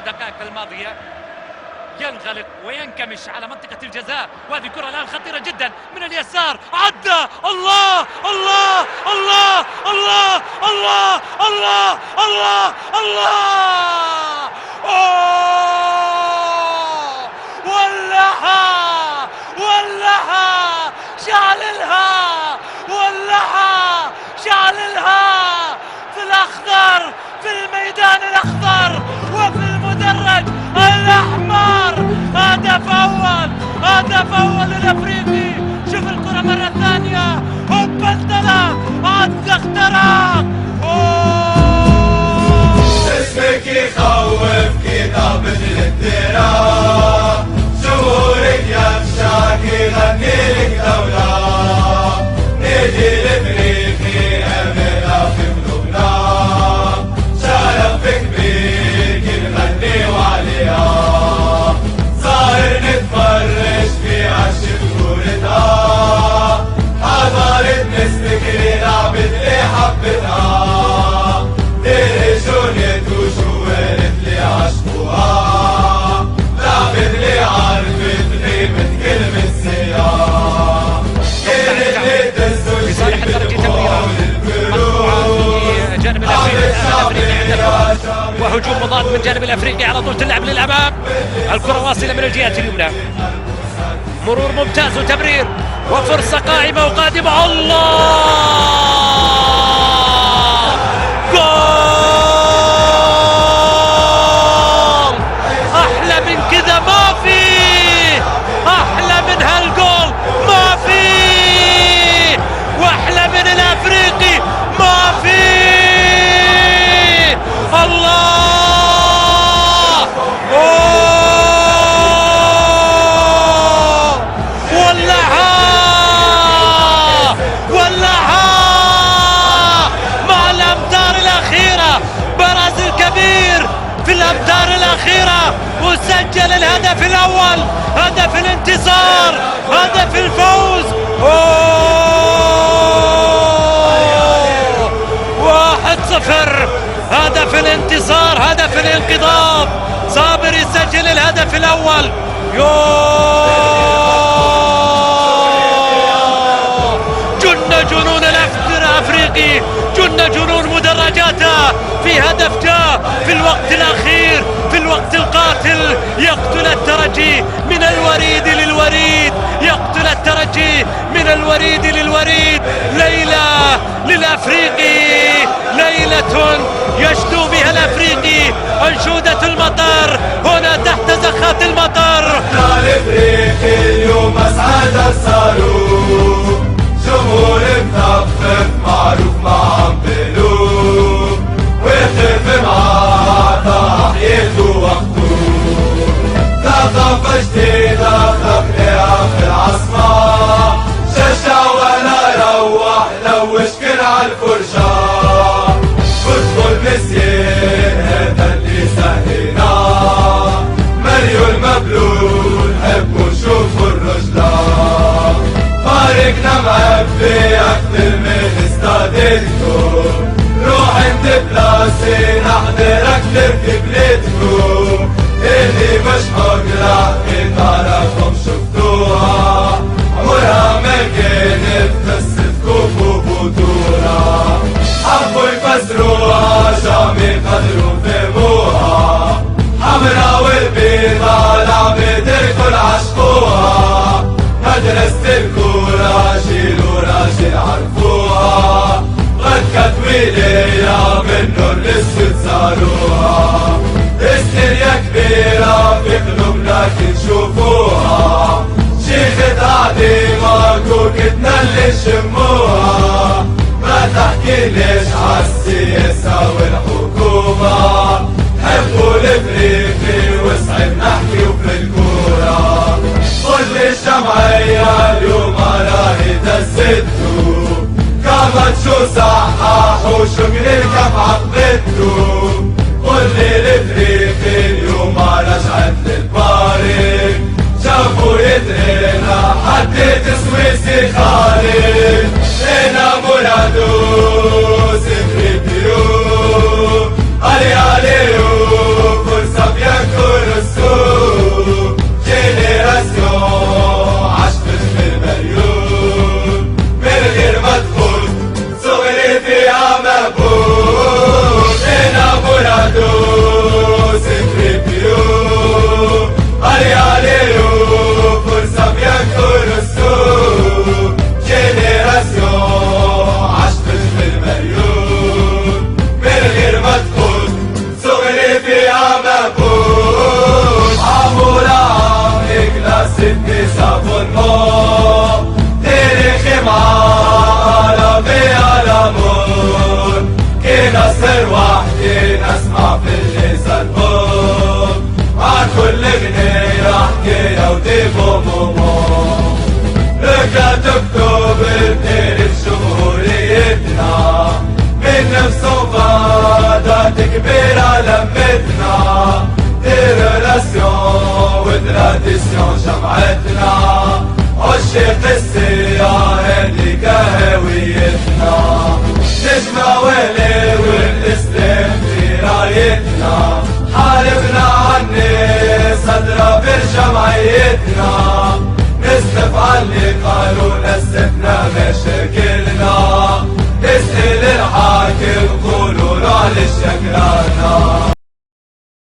الدقائق الماضية ينغلق وينكمش على منطقة الجزاء، وهذه كرة الآن خطيرة جدا من اليسار، عدى. الله الله الله الله الله الله الله الله. أوه ولها ولها شعللها، ولها شعللها في الأخضر، في الميدان الأخضر وفي المدرج الأحمر. هدف أول الأفريقي. شوف الكرة مرة ثانية، هوب انطلق، عد اخترق. اسمك يخوف كتابة الدرا، شعورك يفشاك يغني لك دولة، نادي الافريقي املها في قلوبنا، شرف كبير كنغني وعليها، صاير نتفرج في عش بطولتها، حضرت نسبك للعبة اللي حبتها، ديريجونيت وشوالت اللي عشقوها، لعبة اللي عرفت غيبة كلمة سياح، كانت اللي تسوي لصالح الترجي تمريرة مقطوعة في جانب الأفريقي عندهم، وهجوم مضاد من جانب الأفريقي على طول اللعب للأمام. الكرة واصلة من الجهة اليمنى، مرور ممتاز وتمرير وفرصة قائمة وقادمة. الله جول! أحلى من كذا ما في، أحلى من هالجول ما في، وأحلى من الأفريقي ما في. الله ولعها مع الأمتار الأخيرة، برز الكبير في الأمتار الأخيرة وسجل الهدف الأول، هدف الانتصار، هدف الفوز. 1-0، هدف الانتصار، هدف الانقضاض. صابر يسجل الهدف الأول. جن جنون الأفريقي، جن جنون مدرجاته في هدف جاء في الوقت الأخير، في الوقت القاتل، يقتل الترجي من الوريد للوريد، يقتل الترجي من الوريد للوريد. ليلة للأفريقي، ليلة يشدو بها الأفريقي أنشودة المطر هنا تحت زخات المطر. الأفريقي اليوم أسعد الصاروخ، جمهور مطفف معروف مع بلوك، ويخف معاه تحيته وقته، ثقافة جديدة تبنيها في العاصمة، شجع ولا روح لوش كل عالفرشة، فوتبول مسير هذا اللي سهينا، ماريو المبلول حبوا نشوفوا الرجلة، طريقنا معبي أكثر من استادتكم، روح انت بلاسي نحضرك تركي بلادكم، اللي مش مقلع إطاركم شفتوها، عمرها ما كانت قصتكم وبطولة، حبوا يفسروها جامي قدروا فهموها، حمرا والبيضا لعبة الكل عشقوها، مدرسة الكورة جيل وراجل عرفوها، غد ولاية من نور الاسود صاروها، استريا كبيرة في قلوبنا كنشوفوها، شيخة عديمة كوكتنا اللي شموها، ما تحكي ليش عالسياسة والحكومة، حبوا الافريقي وصعب نحكي في الكورة، كل الجمعية اليوم راهي دزتو، كامت شو صححوا شكر الكف عقبتو، كل الافريقي اليوم رجعت للبارك، شافوا يدرينا حديت سويسي خالد، انا مرادو سفريتيو، علي عليو فرصة بيان جمعتنا عالشيخ السيد